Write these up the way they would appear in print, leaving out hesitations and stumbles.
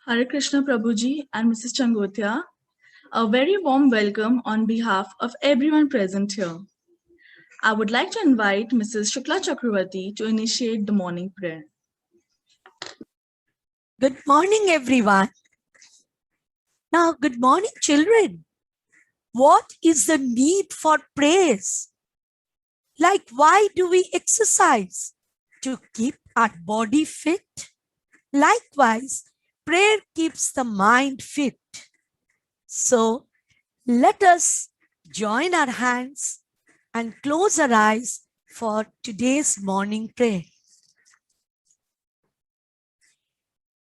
Hare Krishna Prabhuji and Mrs. Changotia, a very warm welcome on behalf of everyone present here. I would like to invite Mrs. Shukla Chakravarti to initiate the morning prayer. Good morning, everyone. Now, good morning, children. What is the need for praise? Like, why do we exercise? To keep our body fit? Likewise, prayer keeps the mind fit. So, let us join our hands and close our eyes for today's morning prayer.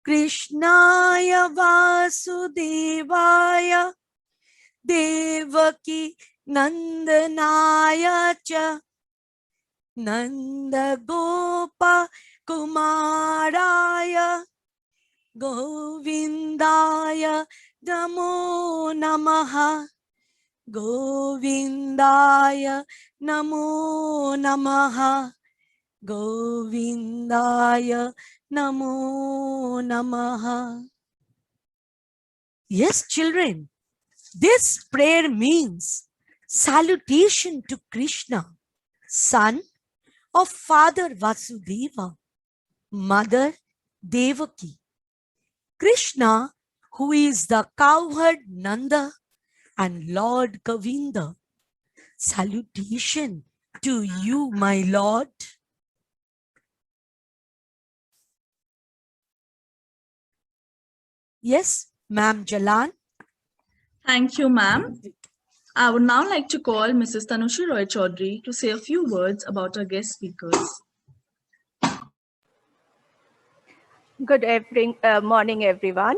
Krishnaya Vasudevaya Devaki Nandanaya cha Nanda Gopa Kumaraya Govindaya Namo Namaha Govindaya Namo Namaha Govindaya Namo Namaha. Yes, children, this prayer means salutation to Krishna, son of Father Vasudeva, Mother Devaki. Krishna, who is the cowherd Nanda and Lord Govinda. Salutation to you, my Lord. Yes, Ma'am Jalan. Thank you, ma'am. I would now like to call Mrs. Tanushi Roy Chaudhary to say a few words about our guest speakers. Good morning, everyone.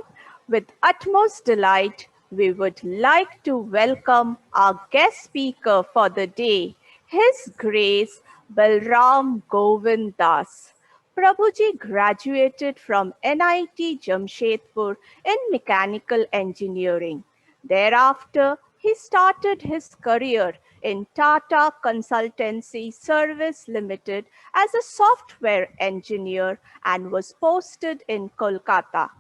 With utmost delight, we would like to welcome our guest speaker for the day, His Grace Balram Govind Das. Prabhuji graduated from NIT Jamshedpur in mechanical engineering. Thereafter, he started his career in Tata Consultancy Service Limited as a software engineer and was posted in Kolkata.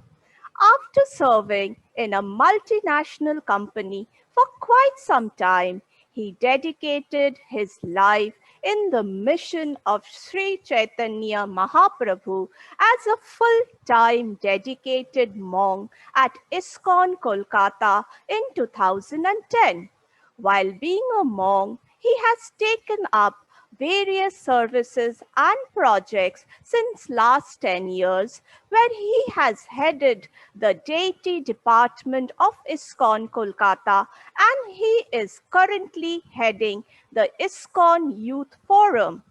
After serving in a multinational company for quite some time, he dedicated his life in the mission of Sri Chaitanya Mahaprabhu as a full-time dedicated monk at ISKCON Kolkata in 2010. While being a monk, he has taken up various services and projects since last 10 years, where he has headed the deity department of ISKCON Kolkata, and he is currently heading the ISKCON Youth Forum.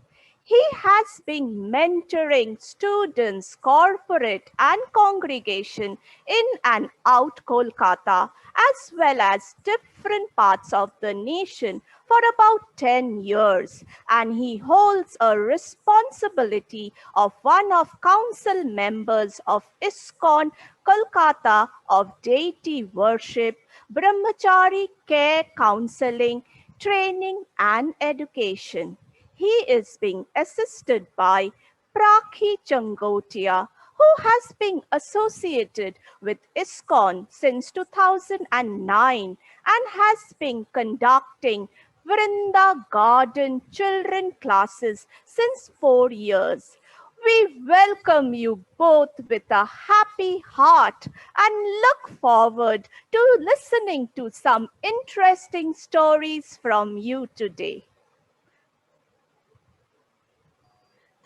He has been mentoring students, corporate and congregation in and out Kolkata, as well as different parts of the nation for about 10 years, and he holds a responsibility of one of council members of ISKCON Kolkata of deity worship, Brahmachari care counseling, training and education. He is being assisted by Prakhi Changotia, who has been associated with ISKCON since 2009 and has been conducting Vrinda Garden children classes since 4 years. We welcome you both with a happy heart and look forward to listening to some interesting stories from you today.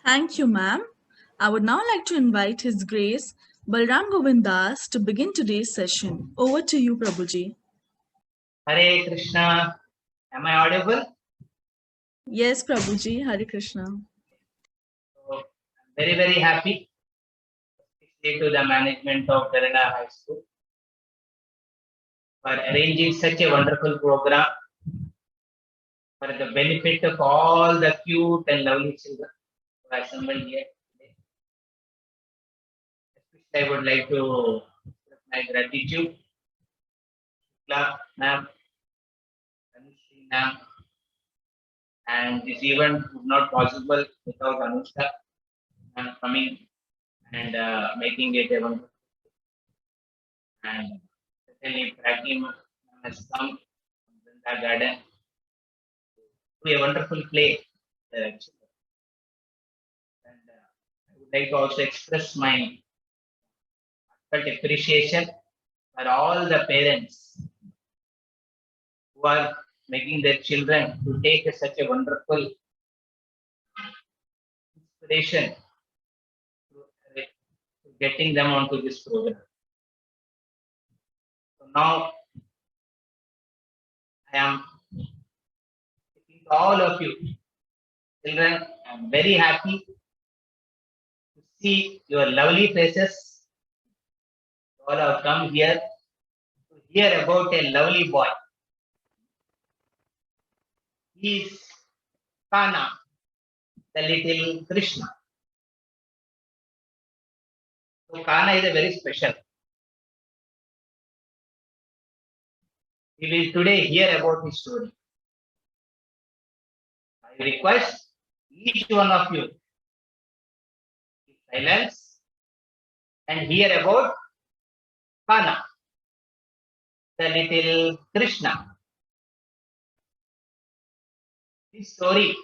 Thank you, ma'am. I would now like to invite His Grace Balram Govind Das to begin today's session. Over to you, Prabhuji. Hare Krishna. Am I audible? Yes, Prabhuji. Hare Krishna. So, I'm very, very happy to the management of Kerala High School for arranging such a wonderful program for the benefit of all the cute and lovely children who are assembled here today. I would like to express my gratitude. Ma'am, Anushri ma'am, and this event would not possible without Anushka coming and making it a wonderful. and certainly Prakim has come from Vrinda Garden to a wonderful play. And I would like to also express my heartfelt appreciation for all the parents who are making their children to take such a wonderful inspiration to getting them onto this program. So now I am speaking to all of you children. I am very happy to see your lovely faces. You all have come here to hear about a lovely boy. He is Kana, the little Krishna. So Kana is a very special. We will today hear about his story. I request each one of you to silence and hear about Kana, the little Krishna. His story,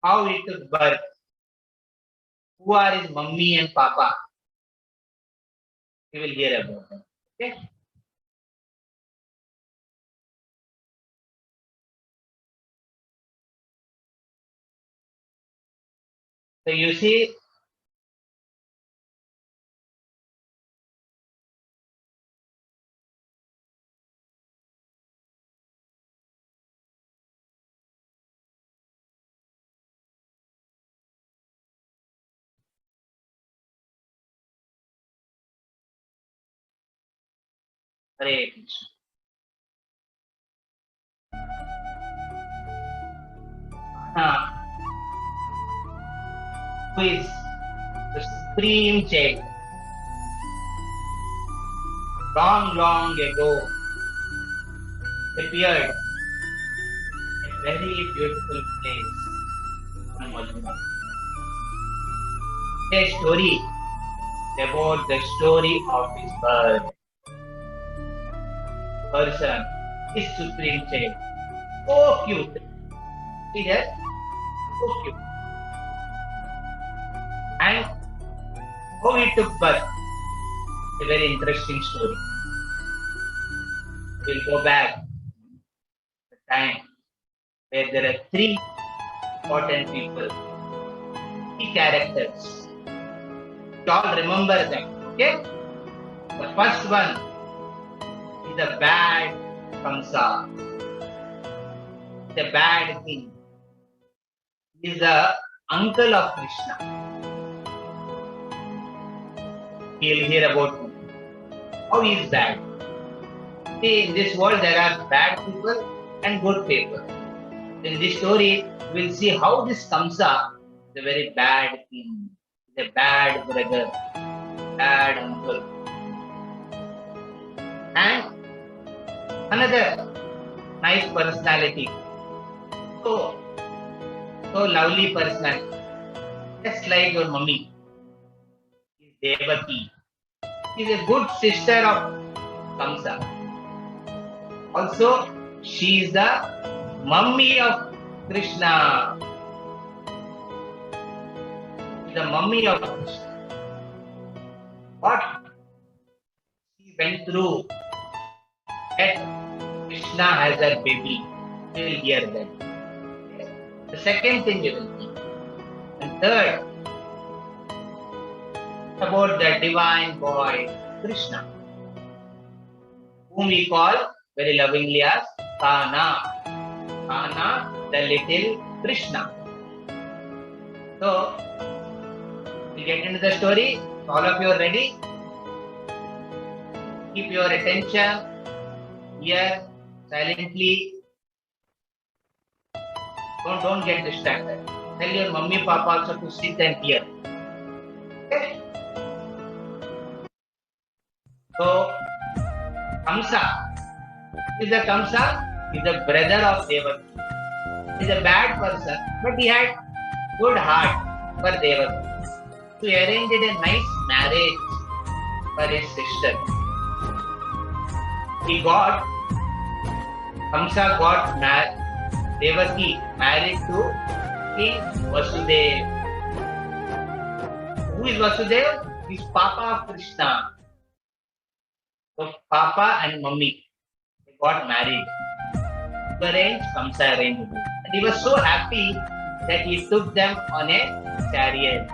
how he took birth, who are his mummy and papa. We will hear about them. Okay? So you see, Hare Krishna. Who is the supreme child? Long, long ago, appeared a very beautiful place on Mathura. A story about the story of his birth. Person, his supreme child. So cute. See that? So cute. And how he took birth. A very interesting story. We'll go back to the time where there are three important people, three characters. You all remember them, okay? The first one is the bad Kamsa, the bad king. He is the uncle of Krishna. We'll hear about him. How he is bad. See, in this world there are bad people and good people. In this story, we'll see how this Kamsa is a very bad king, is a bad brother, bad uncle. And another nice personality. So lovely personality. Just like your mummy. Is Devaki. She is a good sister of Kamsa. Also, she is the mummy of Krishna. The mummy of Krishna. What she went through that Krishna has a baby. We will hear that. The second thing we will see. And third, about the divine boy Krishna, whom we call very lovingly as Kana. Kana, the little Krishna. So, we get into the story. All of you are ready? Keep your attention here silently. Don't get distracted. Tell your mummy papa also to sit and hear. Okay? So, Kamsa. Is a Kamsa, is a brother of Devaki. He is a bad person, but he had good heart for Devaki. So he arranged a nice marriage for his sister. Kamsa got Devaki married to King Vasudev. Who is Vasudev? He's Papa of Krishna. So Papa and Mummy, they got married. Kamsa arranged. And he was so happy that he took them on a chariot.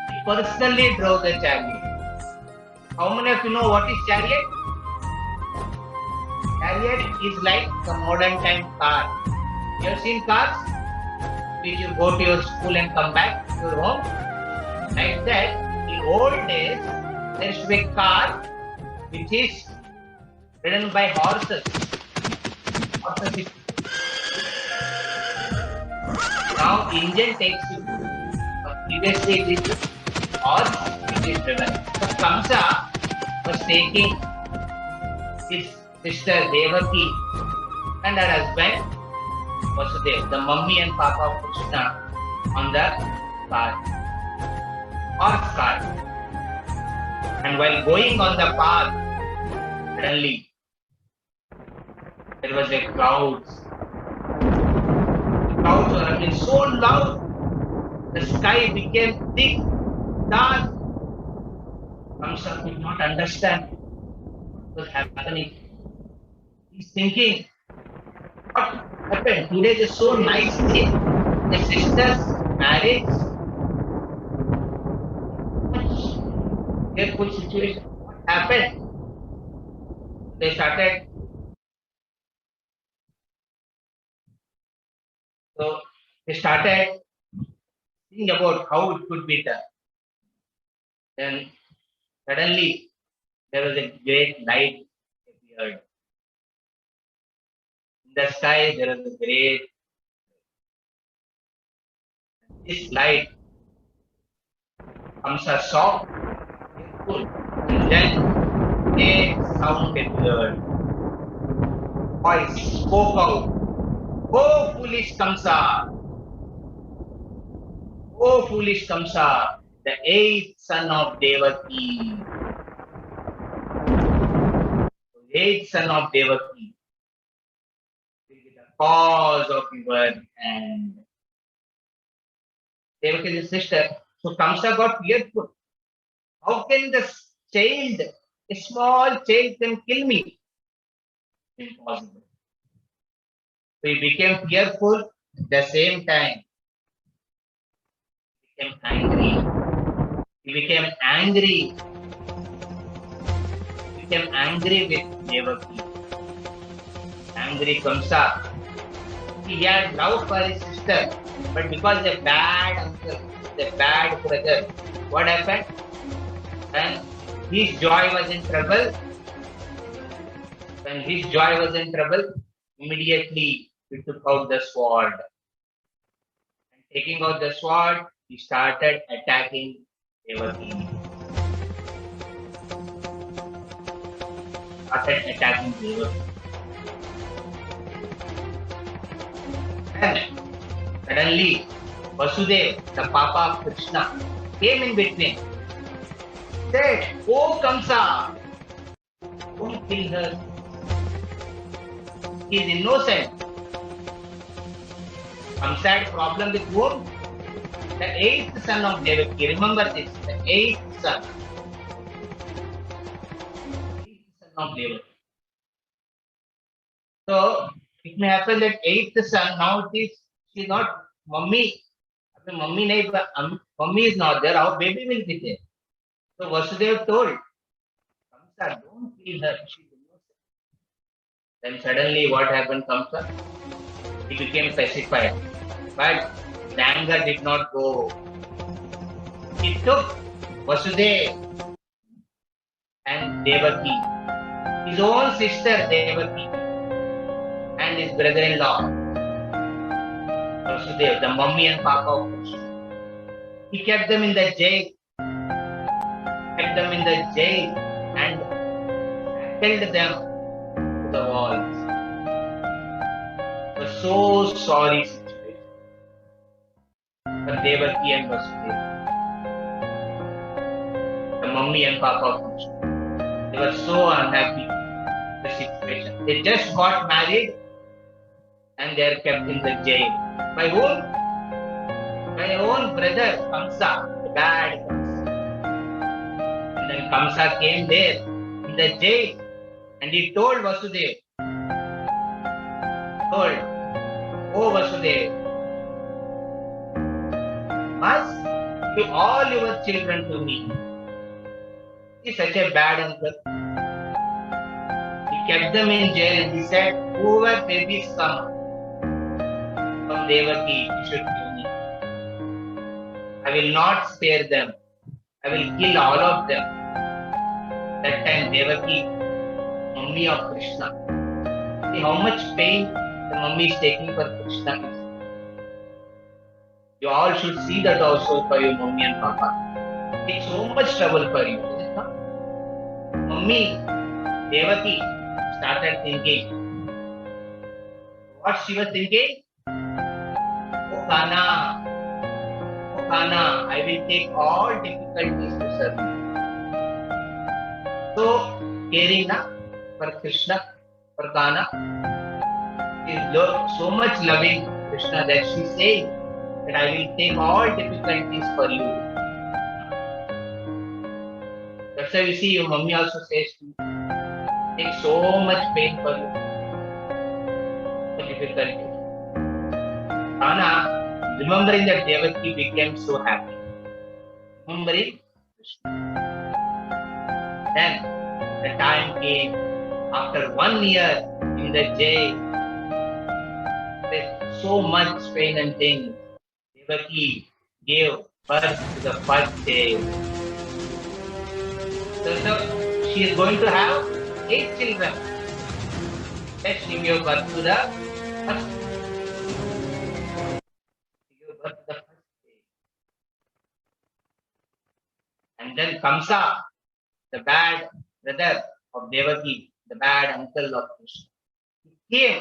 He personally drove the chariot. How many of you know what is chariot? Chariot is like the modern time car. You have seen cars? Which you go to your school and come back to your home? Like that, in old days, there used to be a car which is ridden by horses. Now engine takes you. But previously it is horse which is driven. So Kamsa was taking his sister Devaki and her husband Vasudev, the mummy and papa of Krishna, on the cart, horse cart. And while going on the path, suddenly there was a cloud. The clouds were running so loud, the sky became thick, dark. Kamsa could not understand what was happening. He's thinking, what happened? Today is so nice day. The sister's marriage. Careful situation. What happened? They started. So they started thinking about how it could be done. Then suddenly there was a great light appeared. In the sky there was a great. This light Kamsa saw, and then a sound appeared. Voice spoke out. Oh foolish Kamsa! Oh foolish Kamsa, the eighth son of Devaki. The eighth son of Devaki will be the cause of your end. Devaki is his sister. So Kamsa got fearful. How can the child, a small child, can kill me? Impossible. So he became fearful at the same time. He became angry. He became angry. He became angry with Devaki. Angry Kamsa. He had love for his sister, but because a bad uncle, a bad brother, what happened? When his joy was in trouble, immediately he took out the sword. And taking out the sword, he started attacking Devaki. And suddenly, Vasudev, the papa of Krishna, came in between. Said, "Oh Kamsa, don't kill her. He is innocent." Kamsa had problem with whom? The eighth son of Devaki. Remember this, the eighth son. Of Devaki. So it may happen that eighth son, now it is, she is not mummy. Mummy is not there, our baby will be there. So Vasudev told, Kamsa, don't kill her, she is innocent. Then suddenly what happened, Kamsa? He became pacified. But the anger did not go. He took Vasudev and Devaki, his own sister Devaki, and his brother-in-law Vasudev, the mummy and papa of Krishna. He kept them in the jail. And held them to the walls. It was so sorry situation for Devaki and Vasudev. The mummy and papa of Krishna. They were so unhappy with the situation. They just got married and they are kept in the jail. By whom? By their own brother, Kamsa, the bad Kamsa. And then Kamsa came there in the jail and he told Vasudeva, "Oh Vasudeva, must give all your children to me. He is such a bad uncle." He kept them in jail and he said, "Whoever babies come from Devaki, you should kill me. I will not spare them. I will kill all of them." That time Devaki, mummy of Krishna. See how much pain the mummy is taking for Krishna. You all should see that also for your mummy and papa. It's so much trouble for you, is it not? Mummy, Devaki started thinking. What she was thinking? Oh Kana, I will take all difficulties to serve you. So, caring for Krishna, for Kana, she is so much loving Krishna that she says that I will take all difficulties for you. That's why we see your mummy also says to you, take so much pain for you. So difficulty. Kana, remembering that Devaki became so happy. Remembering Krishna. Then the time came after 1 year in the jail with so much pain and things. Devaki gave birth to the first day. So she is going to have 8 children. Then she gave birth to the first. She gave birth to the first day. And then Kamsa, the bad brother of Devaki, the bad uncle of Krishna, he came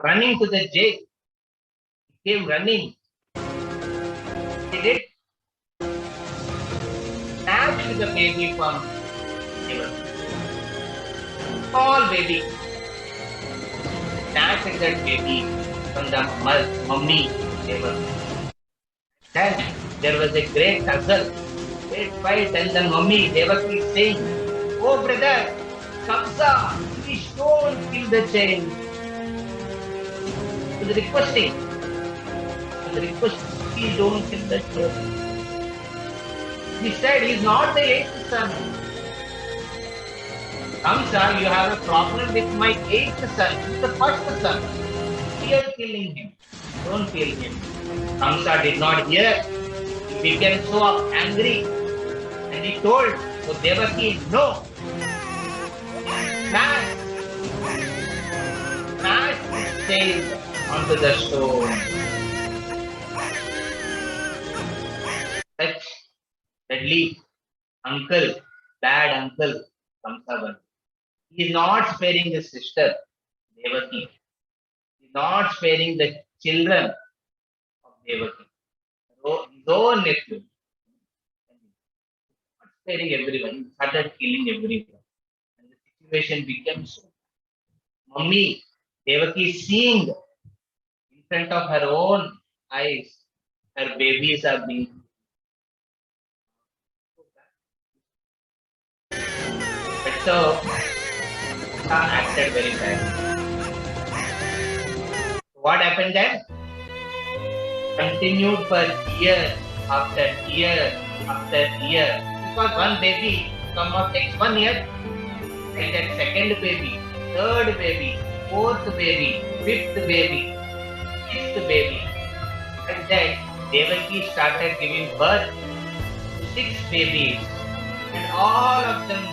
running to the jail. He came running. He did snatch the baby from Devaki. Small baby. Snatched that baby from the mummy Devaki. Then there was a great tussle, great fight, and the mummy Devaki is saying, "Oh brother, Kamsa, please don't kill the child." He was requesting. Please don't kill the child. He said he is not the 8th son. Kamsa, you have a problem with my 8th son. He is the first son. We are killing him. Don't kill him. Kamsa did not hear. He became so angry. And he told Devaki, "No. Smash this child onto the stone." Such deadly uncle, bad uncle, Kamsa. He is not sparing his sister, Devaki. He is not sparing the children of Devaki. His own nephew. Not sparing everyone. He started killing everyone. And the situation became so. Mummy, Devaki is seeing in front of her own eyes, her babies are being. So, Kamsa acted very badly. What happened then? Continued for year after year after year. Because one baby come out takes 1 year, and then second baby, third baby, fourth baby, fifth baby, sixth baby. And then Devaki started giving birth to 6 babies, and all of them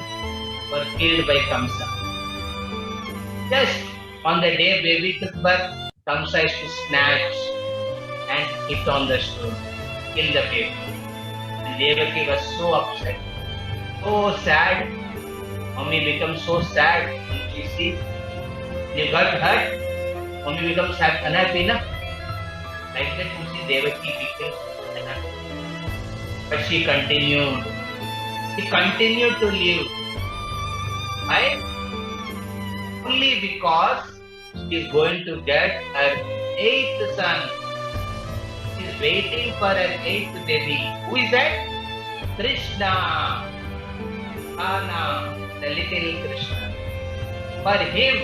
were killed by Kamsa. Just on the day baby took birth, Kamsa used to snatch and hit on the stone, kill the baby. And Devaki was so upset, so sad. Mummy becomes so sad when she sees they got hurt. Mummy becomes unhappy, na? Like that you see Devaki becomes unhappy. But she continued he continued to live. Right? Only because she is going to get her 8th son. She is waiting for her 8th baby. Who is that? Krishna. Kana, the little Krishna. For him,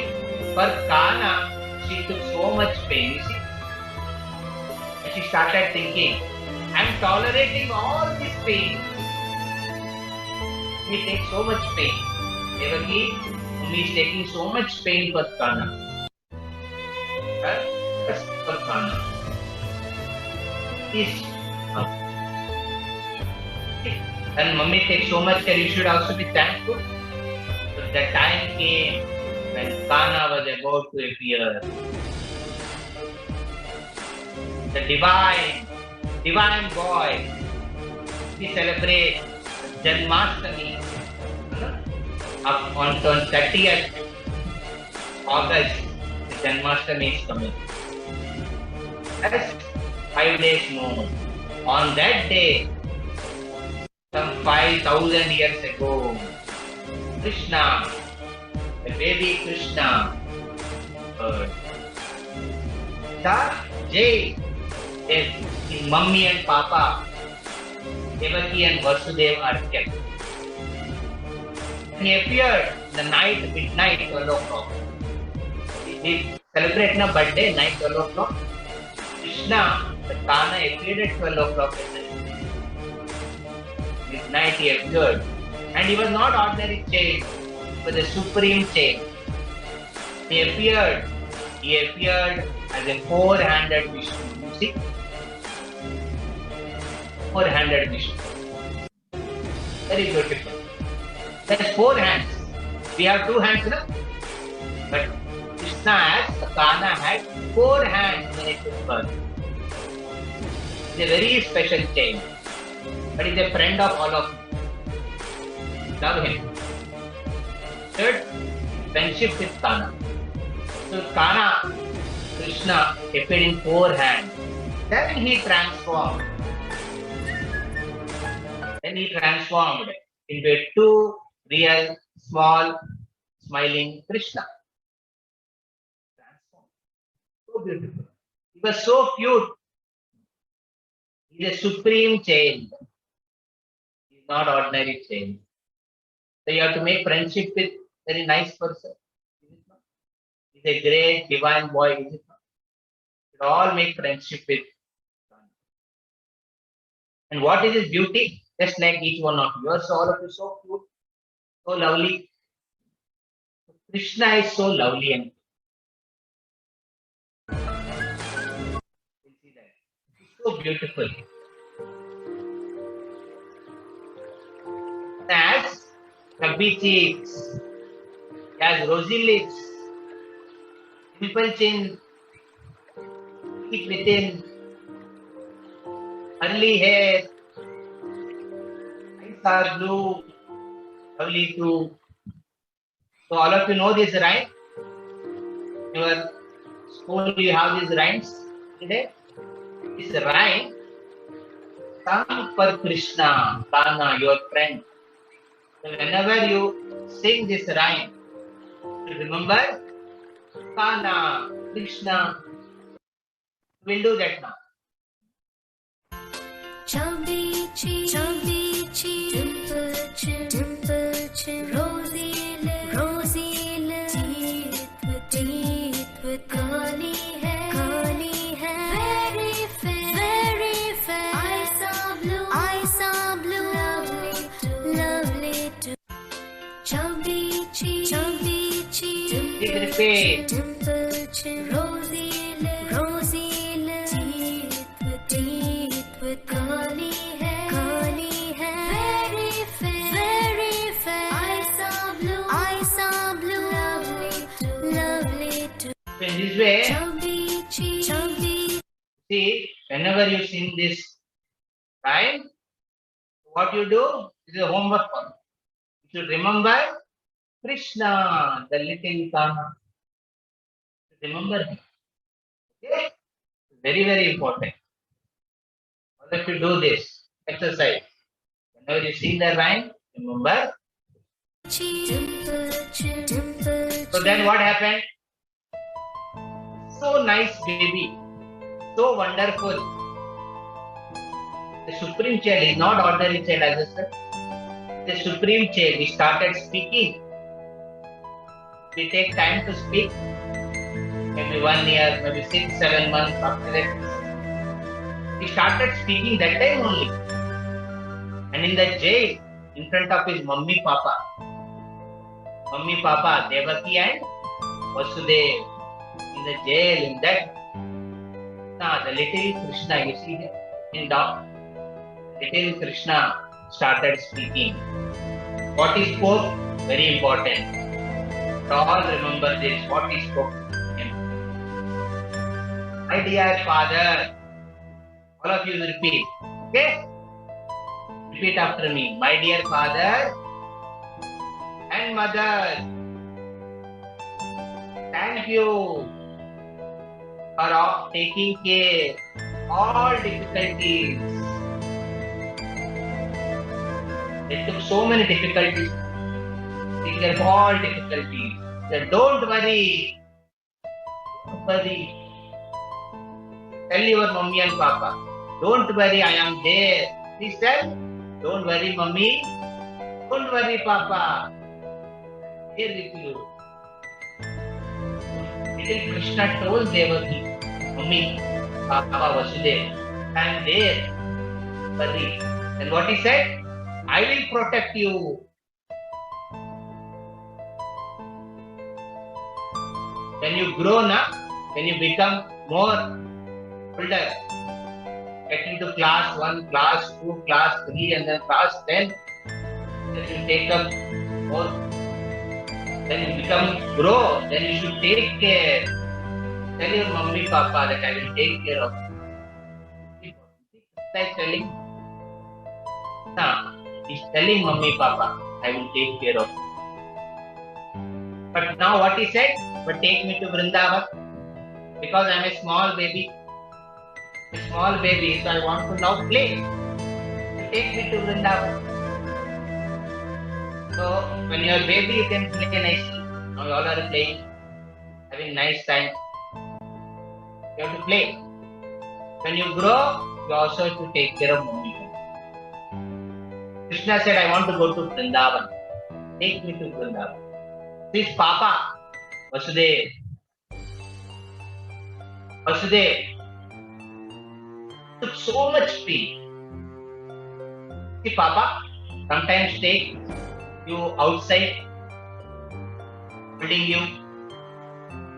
for Kana, she took so much pain. You see? And she started thinking, I am tolerating all this pain. He takes so much pain. Devaki, Mummy is taking so much pain for Kana. Just for Kana. Please. And Mummy takes so much care, you should also be thankful. But the time came when Kana was about to appear. The divine boy. We celebrate Janmashtami on 30th August. The Janmashtami is coming. That's 5 days more. On that day, some 5,000 years ago, Krishna, the baby Krishna, his mummy and papa, Devaki and Vasudeva are kept. And he appeared the night, midnight, 12 o'clock. We celebrate na birthday, night 12 o'clock. Krishna, the Kana appeared at 12 o'clock at night. Midnight he appeared. And he was not ordinary change, but the supreme change. He appeared as a four-handed Vishnu. You see? Four-handed Vishnu. Very beautiful. There's 4 hands. We have 2 hands, no? But Krishna has, Kana had 4 hands when it took birth. It's a very special change. But he's a friend of all of you. Love him. Third, friendship with Kana. So Kana, Krishna appeared in 4 hands. Then he transformed. Into a 2 real, small, smiling Krishna. Transformed. So beautiful. He was so cute. He is a supreme change. He is not ordinary change. So you have to make friendship with very nice person. Is it not? He's a great divine boy. Is it not? You should all make friendship with. And what is his beauty? Just like each one of you. So all of you so cute, so lovely. Krishna is so lovely and see that. He's so beautiful. He has chubby cheeks. He has rosy lips. Dimple chin. Teeth within. Curly hair. Eyes are blue. Lovely too. So all of you know this rhyme? In your school you have these rhymes today? This rhyme, sung for Krishna, Kana, your friend. So whenever you sing this rhyme, remember Kana, Krishna. We'll do that now. Chubby cheek, dimple chin, rosy lips, teeth with curly hair, very fair, eyes are blue, lovely too. Chubby cheek, Repeat. dimple chin, rosy lips, teeth with curly hair, very fair, eyes are blue, lovely too. In this way, Chubby cheek, see, whenever you sing this rhyme, what you do is a homework for you. You should remember Krishna, the little Kana. Remember him. Okay? Very, very important. All of you do this exercise. Whenever you sing the rhyme, Remember? Dimple chin, dimple So then what happened? So nice baby, so wonderful. The supreme child is not ordinary child, as I said. The supreme child, he started speaking. We take time to speak. Maybe 1 year, maybe 6-7 months after that. He started speaking that time only. And in the jail, in front of his mummy, papa, Devaki and Vasudev, in the jail, in that, the little Krishna, you see here, in down, little Krishna started speaking. What he spoke, very important. All remember this, what he spoke to him. My dear father, all of you repeat, okay? Repeat after me. My dear father and mother, thank you for taking care all difficulties. They took so many difficulties. Take care of all difficulties. Said, don't worry. Don't worry. Tell your mummy and papa. Don't worry, I am there. Please tell. Don't worry, mummy. Don't worry, papa. Here with you. Little Krishna told Devaki, mummy, papa, Vasudev, I am there. Worry. And what he said? I will protect you. When you grow up, when you become more older, get into class 1, class 2, class 3 and then class 10, then you take up more. Then you grow, then you should take care. Tell your mummy, papa that I will take care of you. He's telling, he's telling mummy, papa, I will take care of you. But now what he said? But take me to Vrindavan because I am a small baby. So I want to now play. Take me to Vrindavan. So when you are a baby, you can play nicely. Now you all are playing, having nice time. You have to play. When you grow, you also have to take care of mummy. Krishna said, I want to go to Vrindavan. Take me to Vrindavan. His papa, Vasudev, took so much pain. See, papa sometimes take you outside, holding you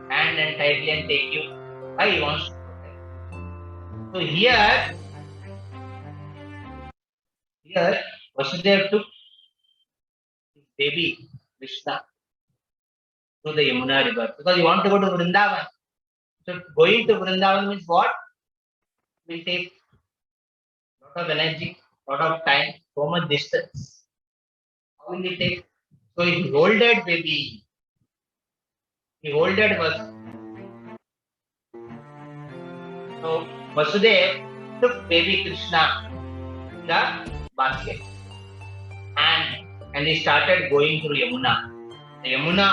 hand and tightly and take you. Why he wants to protect? So here Vasudev took his baby Krishna to the Yamuna river because he wanted to go to Vrindavan. So going to Vrindavan means what? Will take a lot of energy, lot of time, so much distance. How will it take? So he holded baby. He holded Vasudev. So Vasudev took baby Krishna in the basket and he started going through Yamuna. The Yamuna,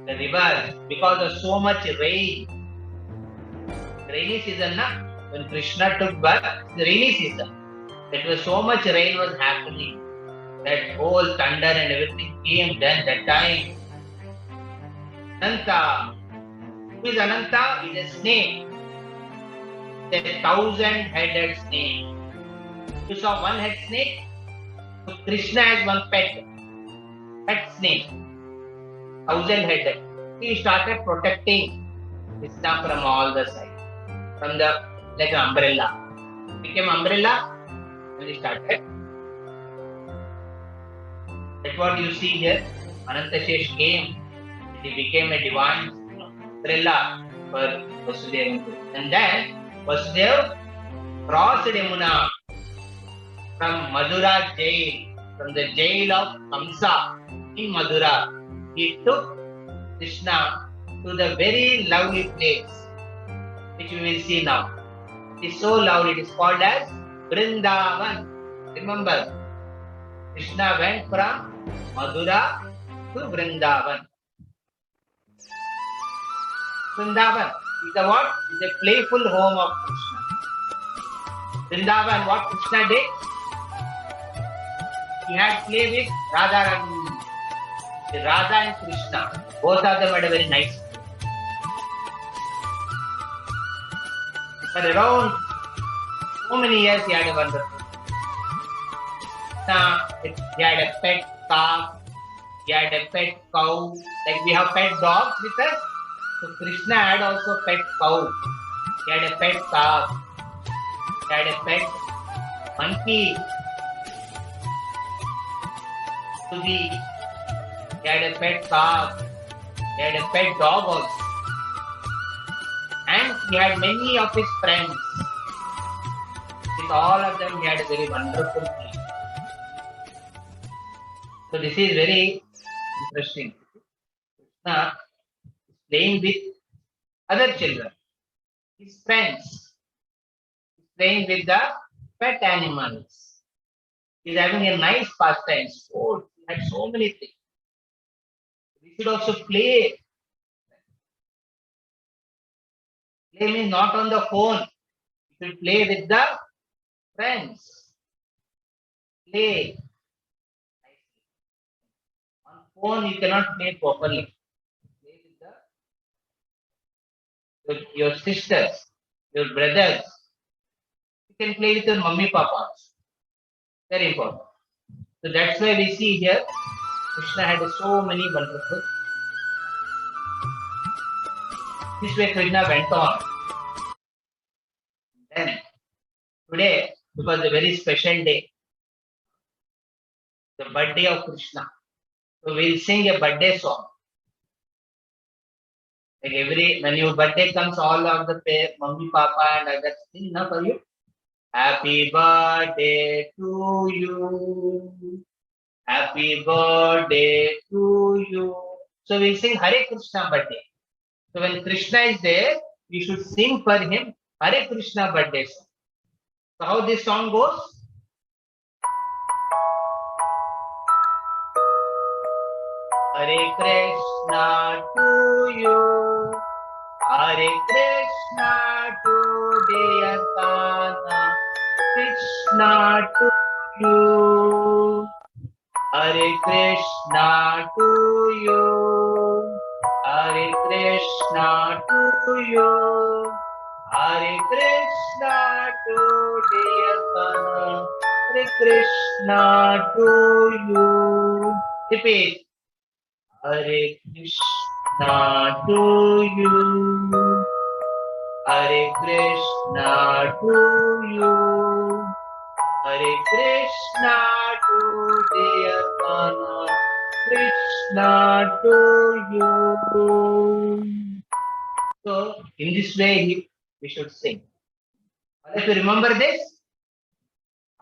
the river, because of so much rain. Rainy season, when Krishna took birth, the rainy season. That was so much rain was happening. That whole thunder and everything came then that time. Ananta. Who is Ananta? He is a snake. A 1,000-headed snake. You saw one-head snake? So Krishna has one pet snake. 1,000-headed. He started protecting Krishna from all the sides. From the like an umbrella. Became umbrella and he started. That's what you see here. Anantashesh came. He became a divine umbrella for Vasudev. And then Vasudev crossed Yamuna from Madura jail, from the jail of Kamsa in Madura. He took Krishna to the very lovely place which we will see now. It is so lovely. It is called as Vrindavan. Remember, Krishna went from Madura to Vrindavan. Vrindavan is a what? Is a playful home of Krishna. Vrindavan, what Krishna did? He had play with Radharani. Radha and Krishna, both of them had a very nice. For around so many years, he had a wonderful. He had a pet calf, he had a pet cow, like we have pet dogs with us. So Krishna had also pet cow, he had a pet calf, he had a pet monkey, he had a pet calf, he had a pet dog also. And he had many of his friends. With all of them, he had a very wonderful life. So this is very interesting. Krishna is playing with other children, his friends. He's playing with the pet animals. He's having a nice pastime, sports. He had so many things. We should also play. Play means not on the phone. You should play with the friends. Play. On phone you cannot play properly. Play with your sisters, your brothers. You can play with your mummy papas. Very important. So that's why we see here Krishna had so many wonderful. This way Krishna went on. Then today, because a very special day, the birthday of Krishna. So we'll sing a birthday song. Like when your birthday comes, all of the mummy, papa, and others sing now for you. Happy birthday to you. Happy birthday to you. So we sing Hare Krishna birthday. So when Krishna is there, we should sing for him Hare Krishna birthday song. So how this song goes? Hare Krishna to you. Hare Krishna to dear Kana. Krishna to you. Hare Krishna to you. Hare Krishna to you. Hare Krishna to dear Kana. Hare Krishna to you. Repeat. Hare Krishna to you. Hare Krishna to you. Hare Krishna to dear Kana. Krishna to you. So, in this way, we should sing. If you remember this,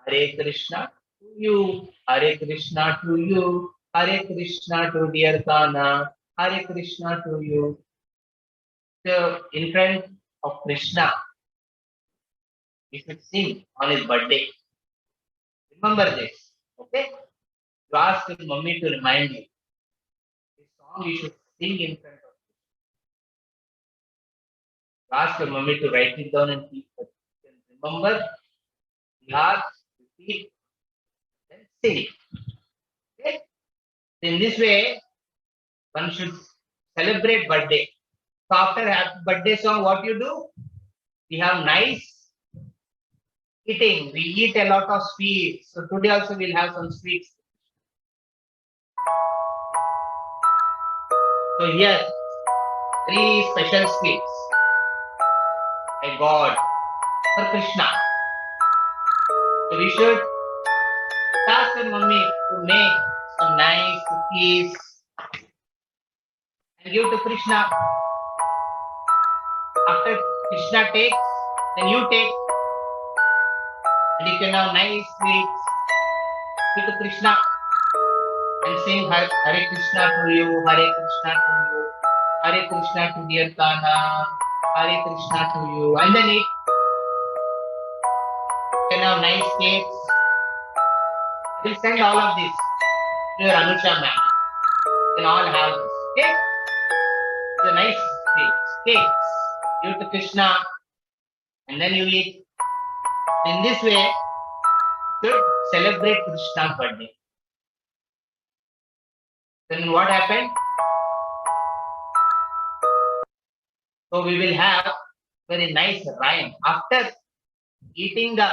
Hare Krishna to you, Hare Krishna to you, Hare Krishna to dear Kana, Hare Krishna to you. So, in front of Krishna, you should sing on his birthday. Remember this, okay? You ask your mummy to remind you. This song you should sing in front of you. You ask your mummy to write it down and keep it. Remember, last, repeat, then sing it. Okay? In this way, one should celebrate birthday. So after happy birthday song, what you do? We have nice eating. We eat a lot of sweets. So today also we'll have some sweets. So here, 3 special sweets by God for Krishna. So we should ask the mummy to make some nice cookies and give to Krishna. After Krishna takes, then you take, and you can have nice sweets. Give to Krishna and sing Hare Krishna to you, Hare Krishna to you, Hare Krishna to dear Kana, Hare Krishna to you, and then eat. You can have nice cakes I will send all of this to your Anusha ma'am. You can all have this. Okay? It's a nice cake. Give to Krishna and then you eat. In this way, you should celebrate Krishna's birthday. Then what happened? So we will have very nice rhyme. After eating the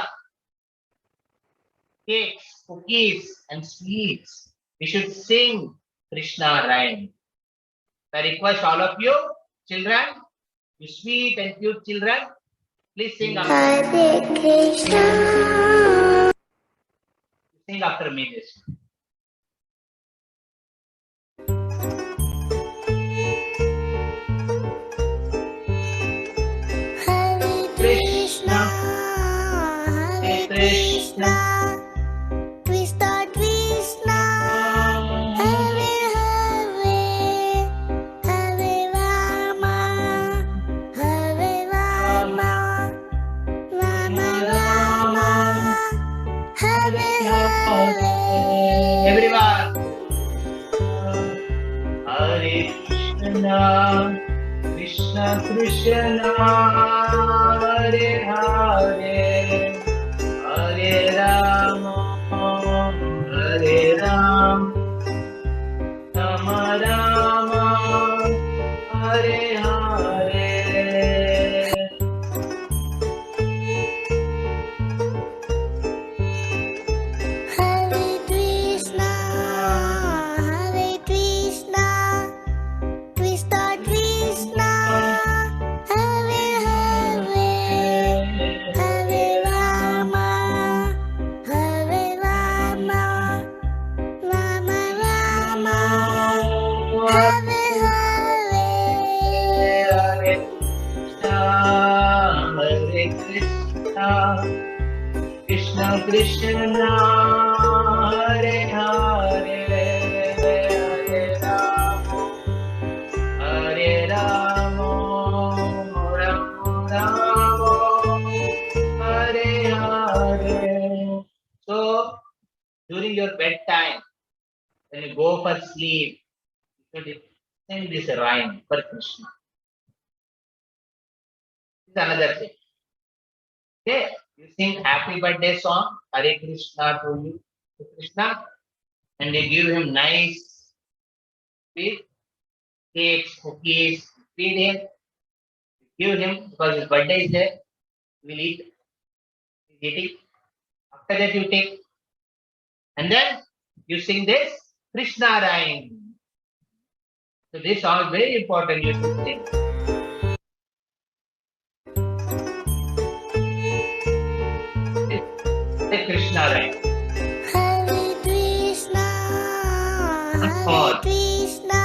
cakes, cookies and sweets, we should sing Krishna rhyme. I request all of you, children, you sweet and cute children, please sing after me. Hare Krishna. Sing after me this. Hare Krishna. Hare Krishna. Krishna Krishna. Hare Hare. Hare Rama. Hare Rama. Rama Rama. Hare Hare. Everyone. Hare Krishna. Krishna Krishna. Hare Hare. Hare Rama. Hare Rama. Rama Rama. Hare Hare. Hare Krishna, Hare Krishna, Krishna Krishna, Hare Hare, Hare Rama, Hare Rama, Rama Rama, Hare Hare. Hare Krishna, Krishna Krishna, Hare Hare, Hare Rama, Hare Rama, Rama Rama, Hare Hare. So during your bedtime, when you go for sleep, you should sing this rhyme for Krishna. This is another thing. Okay, you sing happy birthday song, Hare Krishna to you, to Krishna, and you give him nice sweet cakes, cookies, feed him, give him because his birthday is there, he will eat, he's eating. After that you take, and then you sing this Krishna rhyme. So this song is very important, you should sing. Hare Krishna rhyme. Hare Krishna, Hare Krishna,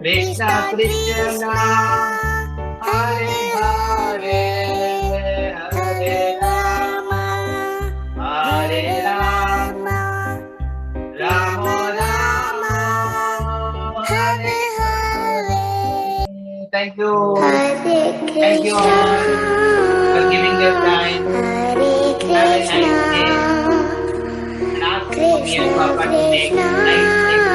Krishna Krishna, Hare Hare, Hare Rama, Hare Rama, Rama Rama, Hare Hare. Thank you. Hare Thank you all for giving your time. Have a nice day. And ask me and Papa to make nice things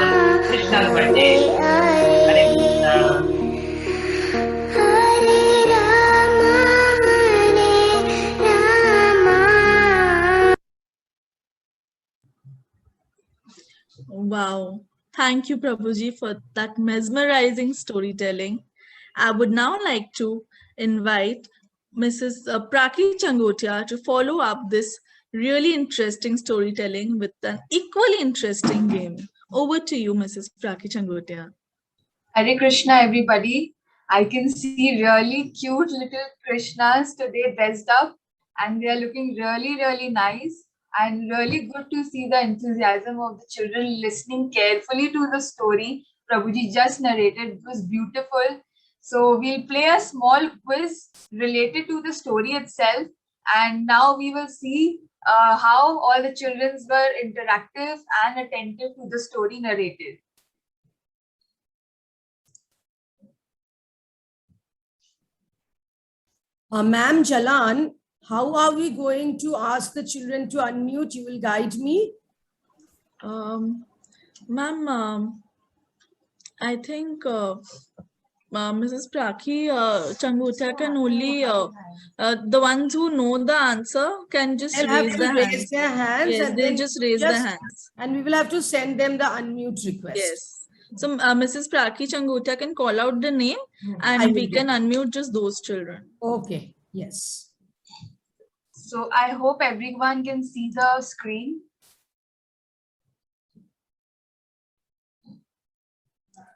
on Krishna's birthday. Hare Krishna. Hare Rama, Hare Rama. Wow. Thank you, Prabhuji, for that mesmerizing storytelling. I would now like to invite Mrs. Praki Changotia to follow up this really interesting storytelling with an equally interesting game. Over to you, Mrs. Praki Changotia. Hare Krishna, everybody. I can see really cute little Krishnas today dressed up, and they are looking really, really nice. And really good to see the enthusiasm of the children listening carefully to the story Prabhuji just narrated. It was beautiful. So we'll play a small quiz related to the story itself. And now we will see how all the children were interactive and attentive to the story narrated. Ma'am Jalan, How are we going to ask the children to unmute? You will guide me. Ma'am, I think Mrs. Prakhi Changutia can only, the ones who know the answer can just They'll have raise to their raise hands. their hands Yes, and they'll then just raise their hands. and we will have to send them the unmute request. Yes. So Mrs. Prakhi Changutia can call out the name I and will we do can that. unmute just those children. Okay, yes. So I hope everyone can see the screen.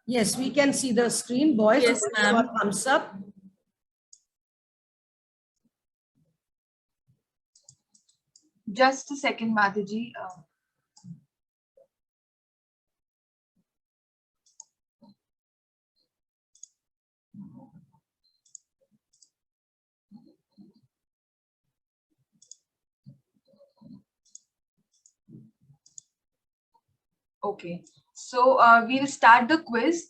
Yes, we can see the screen. Boys, Yes, your ma'am. thumbs up. Just a second, Madhuji. Okay, so we'll start the quiz.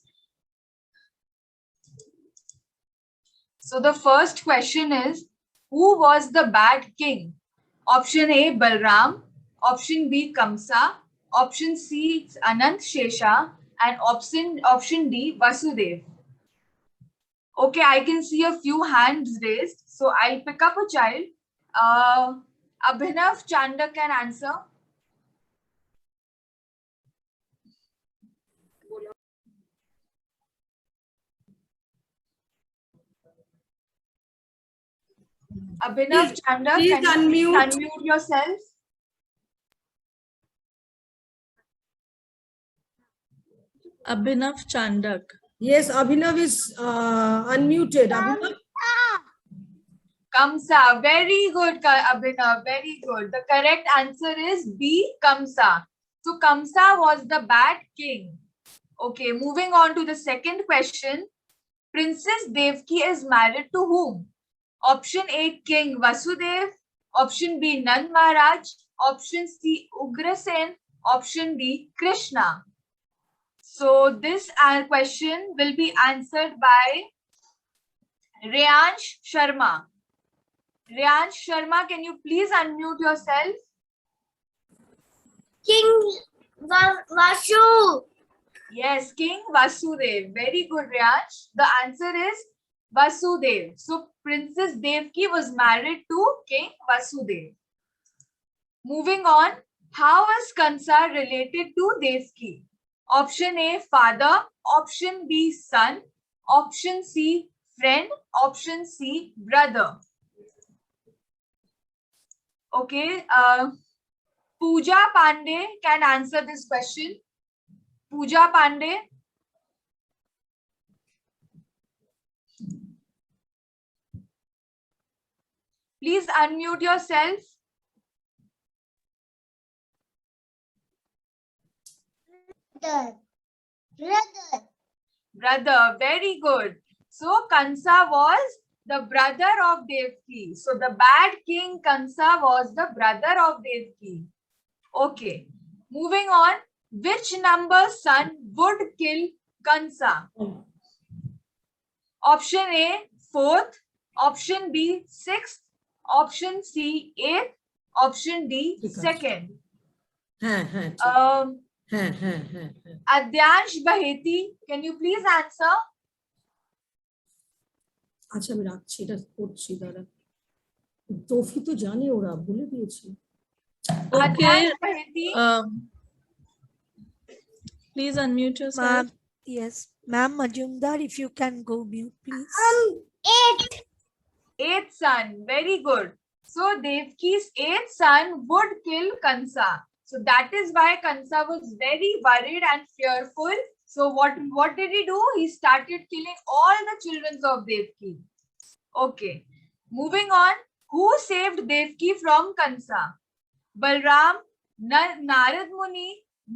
So the first question is, who was the bad king? Option A, Balram. Option B, Kamsa. Option C, Anant Shesha. And option D, Vasudev. Okay, I can see a few hands raised. So I'll pick up a child. Abhinav Chandak can answer. Abhinav Chandak, please can you unmute. unmute yourself? Abhinav Chandak. Yes, Abhinav is unmuted. Abhinav? Kamsa. Very good, Abhinav. Very good. The correct answer is B, Kamsa. So Kamsa was the bad king. Okay, moving on to the second question. Princess Devki is married to whom? Option A, King Vasudev. Option B, Nand Maharaj. Option C, Ugrasen. Option D, Krishna. So this question will be answered by Reyansh Sharma. Reyansh Sharma, can you please unmute yourself? King Vasu. Yes, King Vasudev. Very good, Reyansh. The answer is Vasudev. So Princess Devki was married to King Vasudev. Moving on, how is Kansa related to Devki? Option A, father. Option B, son. Option C, friend. Option C, brother. Okay, Pooja Pandey can answer this question. Pooja Pandey. Please unmute yourself. Brother, very good. So Kansa was the brother of Devki. So the bad king Kansa was the brother of Devki. Okay, moving on. Which number son would kill Kansa? Option A, 4th. Option B, 6th. Option C, 8th. Option D, 2nd. Adyansh Baheti, can you please answer? আচ্ছা আমি রাখছি এটা করছি দাঁড়া তৌফি তো জানে ওরা বলে দিয়েছে Okay. Adyansh Baheti. Please unmute yourself. Ma'am, yes. Ma'am Majumdar, if you can go mute, please. 8th son, very good. So Devki's 8th son would kill Kansa. So that is why Kansa was very worried and fearful. So what did he do? He started killing all the children of Devki. Okay, moving on. Who saved Devki from Kansa? Balram, Narad Muni,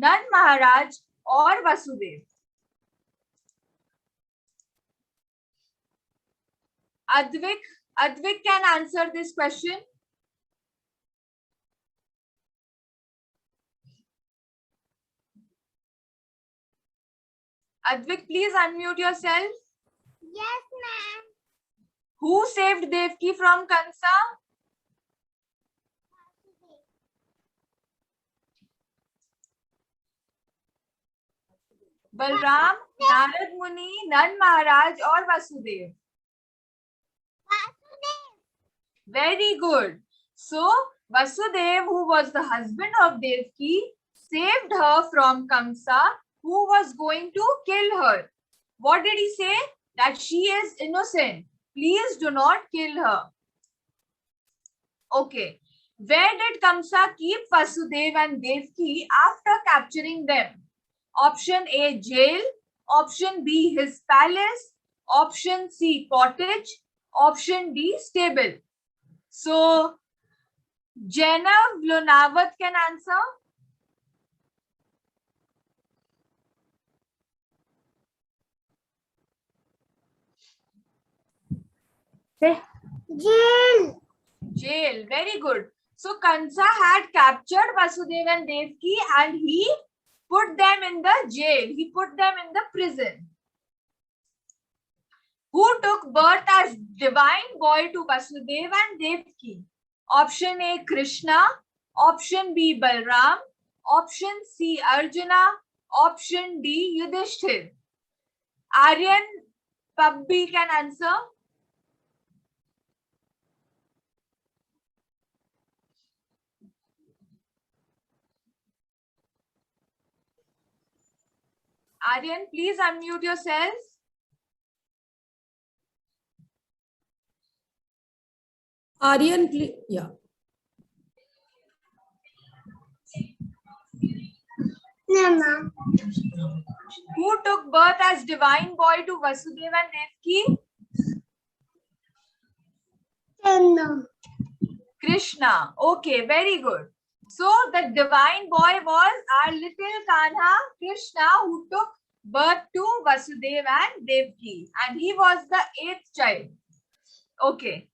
Nand Maharaj, or Vasudev? Advik can answer this question. Advik, please unmute yourself. Yes, ma'am. Who saved Devki from Kansa? Balram, Narad मुनि, नंद महाराज और Vasudev? Very good. So Vasudev, who was the husband of Devaki, saved her from Kamsa, who was going to kill her. What did he say? That she is innocent. Please do not kill her. Okay. Where did Kamsa keep Vasudev and Devaki after capturing them? Option A, jail. Option B, his palace. Option C, cottage. Option D, stable. So, Jainav Lonavat can answer. Jail. Jail. Very good. So, Kansa had captured Vasudev and Devaki and he put them in the jail. He put them in the prison. Who took birth as divine boy to Vasudev and Devaki? Option A, Krishna. Option B, Balram. Option C, Arjuna. Option D, Yudhishthir. Aryan Pabbi can answer. Aryan, please unmute yourself. Aryan, please. Yeah. No, ma'am. Who took birth as divine boy to Vasudev and Devaki? No. Krishna. Okay, very good. So the divine boy was our little Kanha, Krishna, who took birth to Vasudev and Devaki, and he was the 8th child. Okay.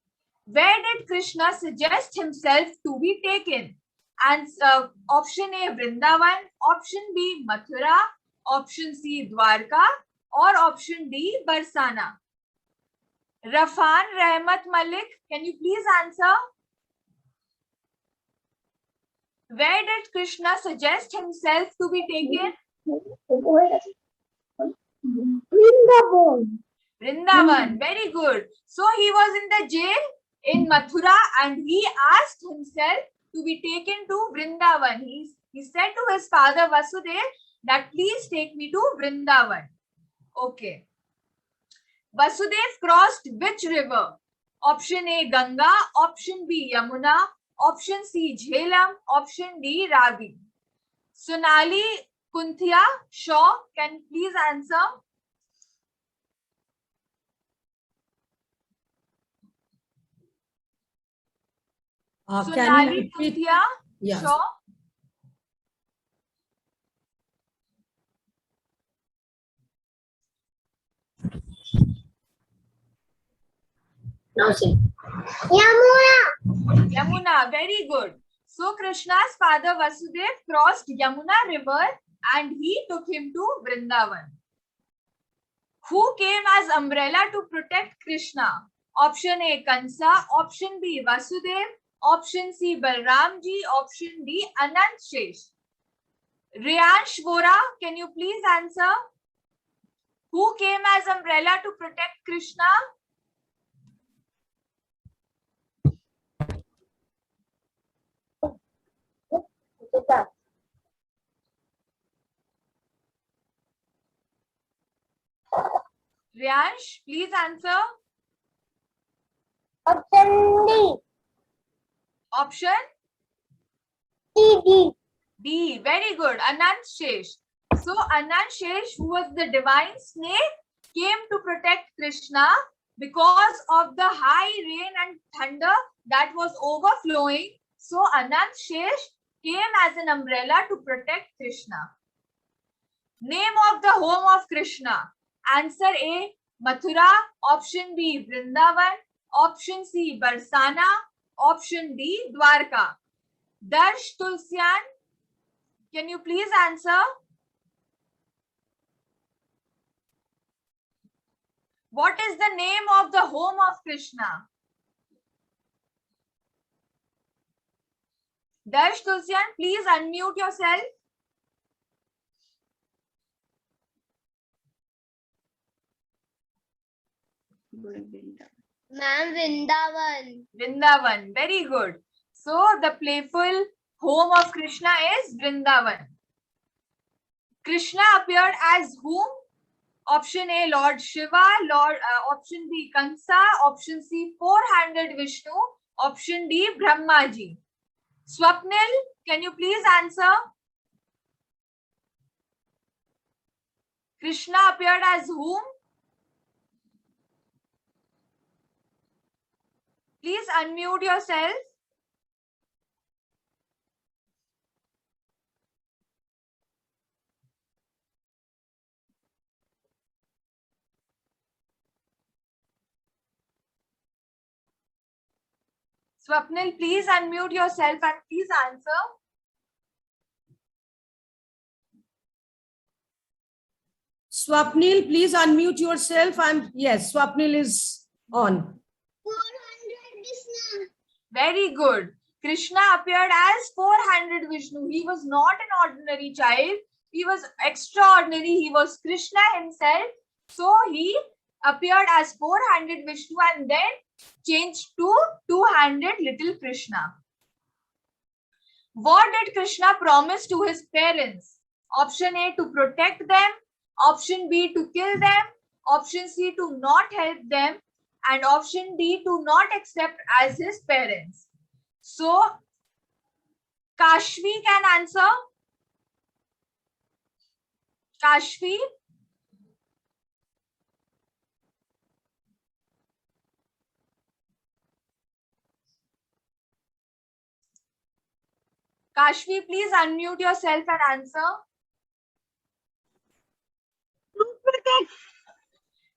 Where did Krishna suggest himself to be taken? And option A, Vrindavan. Option B, Mathura. Option C, Dwarka. Or option D, Barsana. Rafan Rahmat Malik, can you please answer? Where did Krishna suggest himself to be taken? Vrindavan. Very good. So he was in the jail in Mathura and he asked himself to be taken to Vrindavan. He said to his father Vasudev that please take me to Vrindavan. Okay. Vasudev crossed which river? Option A, Ganga. Option B, Yamuna. Option C, Jhelum. Option D, Ravi. Sonali Kunthia Shaw, can please answer? Can you Sonali repeat? Kunthia Yes. Shaw. No, sir. Yamuna. Yamuna, very good. So Krishna's father Vasudev crossed Yamuna river and he took him to Vrindavan. Who came as umbrella to protect Krishna? Option A, Kansa. Option B, Vasudev. Option C, Balramji. Option D, Anant Shesh. Riyansh Vora, can you please answer? Who came as umbrella to protect Krishna? Riyansh, please answer. Option D. Option D. D. Very good. Anant Shesh. So Anant Shesh, who was the divine snake, came to protect Krishna because of the high rain and thunder that was overflowing. So Anant Shesh came as an umbrella to protect Krishna. Name of the home of Krishna. Answer A, Mathura. Option B, Vrindavan. Option C, Barsana. Option D, Dwarka. Darsh Tulsian, can you please answer? What is the name of the home of Krishna? Darsh Tulsian, please unmute yourself. Ma'am, Vrindavan. Vrindavan. Very good. So the playful home of Krishna is Vrindavan. Krishna appeared as whom? Option A, Lord Shiva. Option B, Kansa. Option C, four-handed Vishnu. Option D, Brahmaji. Swapnil, can you please answer? Krishna appeared as whom? Please unmute yourself. Swapnil, please unmute yourself and please answer. Swapnil, please unmute yourself. Yes, Swapnil is on. 400 Krishna. Very good. Krishna appeared as four-handed Vishnu. He was not an ordinary child. He was extraordinary. He was Krishna himself. So he appeared as four-handed Vishnu and then changed to two-handed little Krishna. What did Krishna promise to his parents? Option A, to protect them. Option B, to kill them. Option C, to not help them. And option D, to not accept as his parents. So, Kashvi can answer. Kashvi. Kashvi, please unmute yourself and answer.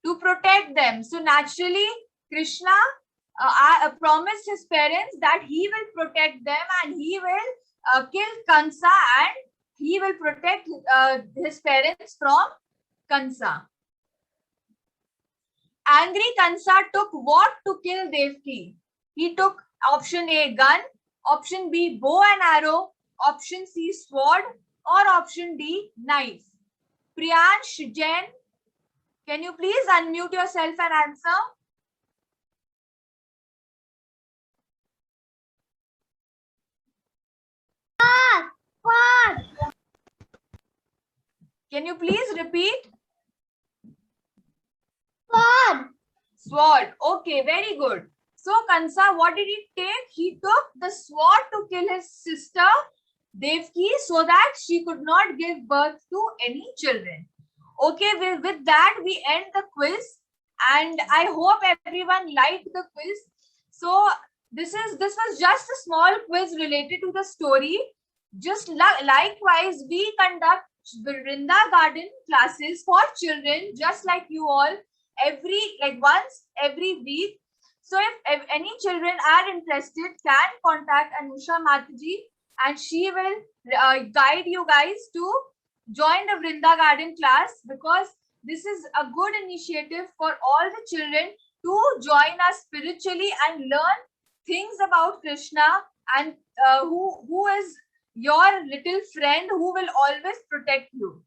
To protect them. So naturally, Krishna promised his parents that he will protect them and he will kill Kansa and he will protect his parents from Kansa. Angry Kansa took what to kill Devaki? He took option A, gun, option B, bow and arrow, option C, sword, or option D, knife. Priyansh Jain, can you please unmute yourself and answer? Can you please repeat? Sword. Sword. Okay, very good. So Kansa, what did he take? He took the sword to kill his sister Devaki so that she could not give birth to any children. Okay, with that we end the quiz and I hope everyone liked the quiz. So this was just a small quiz related to the story. Just likewise, we conduct Vrinda Garden classes for children just like you all once every week. So if any children are interested, can contact Anusha Mataji and she will guide you guys to join the Vrinda Garden class, because this is a good initiative for all the children to join us spiritually and learn things about Krishna and who is your little friend who will always protect you.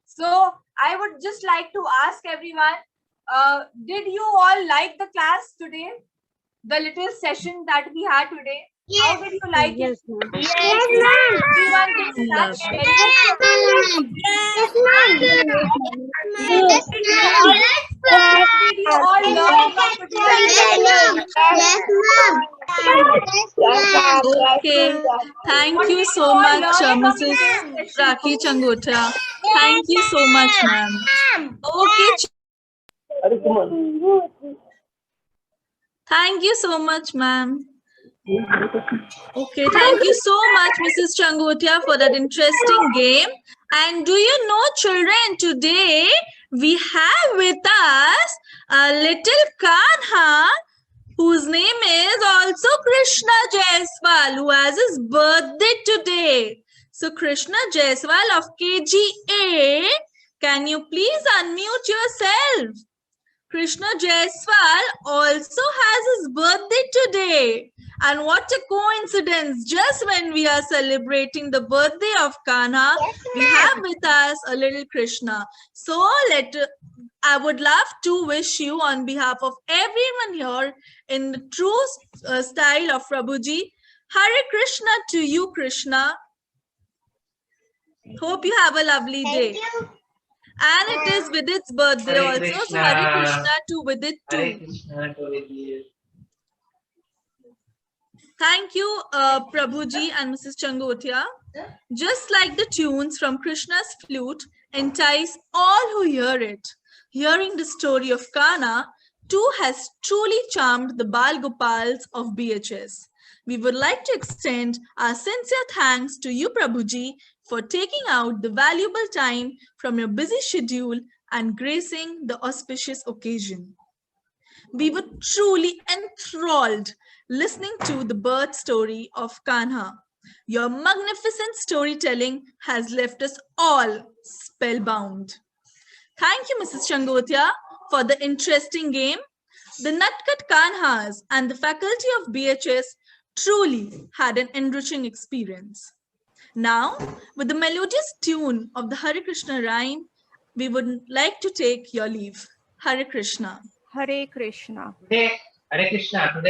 So I would just like to ask everyone, did you all like the class today? The little session that we had today? Yes. How did you like it? Yes, ma'am. Everyone can clap. Yes, ma'am. Did you all learn about the Yes, ma'am. Okay. Thank you so much, Mrs. Rakhi Changotia. Thank you so much, ma'am. Okay. Thank you so much, ma'am. Okay, thank you so much, Mrs. Changotia, for that interesting game. And do you know, children, today we have with us a little Kanha, whose name is also Krishna Jaiswal, who has his birthday today. So, Krishna Jaiswal of KGA, can you please unmute yourself? Krishna Jaiswal also has his birthday today. And what a coincidence, just when we are celebrating the birthday of Kanha, we have with us a little Krishna. So I would love to wish you on behalf of everyone here in the true style of Prabhuji, Hare Krishna to you, Krishna. Hope you have a lovely day. Thank you. And it is with its birthday Hare also, so Krishna. Hare Krishna to with it Hare too. Krishna to you. Thank you, Prabhuji and Mrs. Changotia. Just like the tunes from Krishna's flute entice all who hear it, hearing the story of Kanha too has truly charmed the Bal Gopals of BHS. We would like to extend our sincere thanks to you, Prabhuji, for taking out the valuable time from your busy schedule and gracing the auspicious occasion. We were truly enthralled listening to the birth story of Kanha. Your magnificent storytelling has left us all spellbound. Thank you, Mrs. Changotia, for the interesting game. The Nutcut Kanhas and the faculty of BHS truly had an enriching experience. Now, with the melodious tune of the Hare Krishna rhyme, we would like to take your leave. Hare Krishna. Hare Krishna. Today, Hare Krishna. Today